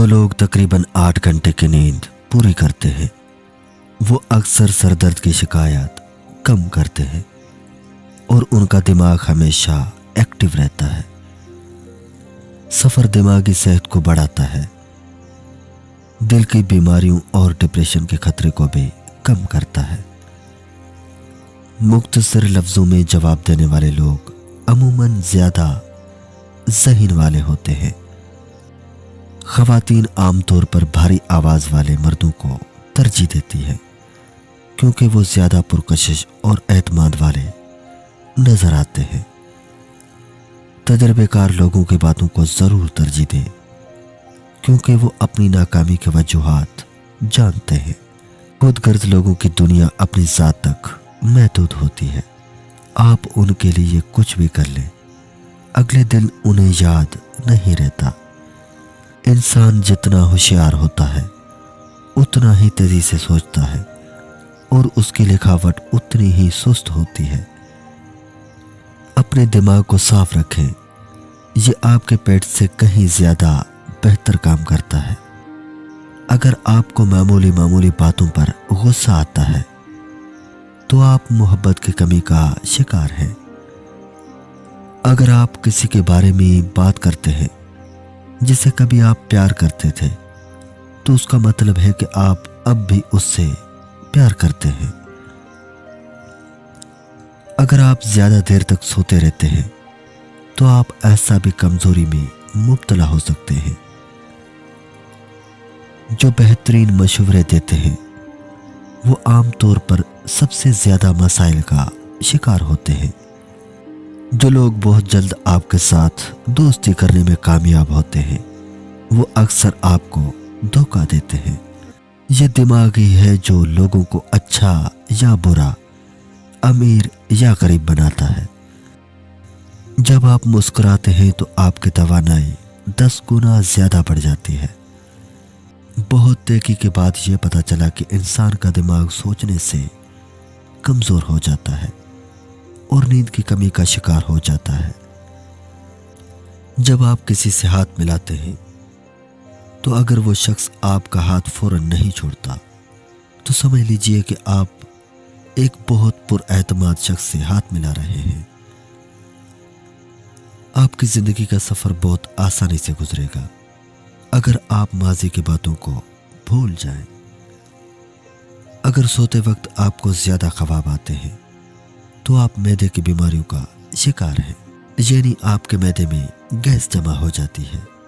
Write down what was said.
जो लोग तकरीबन 8 घंटे की नींद पूरी करते हैं वो अक्सर सर दर्द की शिकायत कम करते हैं और उनका दिमाग हमेशा एक्टिव रहता है। सफ़र दिमागी सेहत को बढ़ाता है, दिल की बीमारियों और डिप्रेशन के खतरे को भी कम करता है। मुख्तसर लफ्ज़ों में जवाब देने वाले लोग अमूमन ज़्यादा ज़हन वाले होते हैं। ख़वातीन आमतौर पर भारी आवाज़ वाले मर्दों को तरजीह देती है क्योंकि वो ज़्यादा पुरकशिश और एतमाद वाले नज़र आते हैं। तजर्बेकार लोगों की बातों को ज़रूर तरजीह दें क्योंकि वो अपनी नाकामी के वजूहात जानते हैं। खुदगर्ज लोगों की दुनिया अपनी ज़ात तक महदूद होती है। आप उनके लिए कुछ भी कर लें, अगले दिन उन्हें याद नहीं रहता। इंसान जितना होशियार होता है उतना ही तेजी से सोचता है और उसकी लिखावट उतनी ही सुस्त होती है। अपने दिमाग को साफ रखें, ये आपके पेट से कहीं ज़्यादा बेहतर काम करता है। अगर आपको मामूली बातों पर गुस्सा आता है तो आप मोहब्बत की कमी का शिकार हैं। अगर आप किसी के बारे में बात करते हैं जिसे कभी आप प्यार करते थे तो उसका मतलब है कि आप अब भी उससे प्यार करते हैं। अगर आप ज़्यादा देर तक सोते रहते हैं तो आप ऐसा भी कमज़ोरी में मुब्तला हो सकते हैं। जो बेहतरीन मशवरे देते हैं वो आमतौर पर सबसे ज़्यादा मसाइल का शिकार होते हैं। जो लोग बहुत जल्द आपके साथ दोस्ती करने में कामयाब होते हैं वो अक्सर आपको धोखा देते हैं। ये दिमाग ही है जो लोगों को अच्छा या बुरा, अमीर या गरीब बनाता है। जब आप मुस्कुराते हैं तो आपकी तवानाई 10 गुना ज़्यादा बढ़ जाती है। बहुत तहकीक के बाद ये पता चला कि इंसान का दिमाग सोचने से कमज़ोर हो जाता है और नींद की कमी का शिकार हो जाता है। जब आप किसी से हाथ मिलाते हैं तो अगर वो शख्स आपका हाथ फौरन नहीं छोड़ता तो समझ लीजिए कि आप एक बहुत पुरएतमाद शख्स से हाथ मिला रहे हैं। आपकी ज़िंदगी का सफ़र बहुत आसानी से गुजरेगा अगर आप माजी की बातों को भूल जाएं। अगर सोते वक्त आपको ज़्यादा ख्वाब आते हैं तो आप मैदे की बीमारियों का शिकार हैं, यानी आपके मैदे में गैस जमा हो जाती है।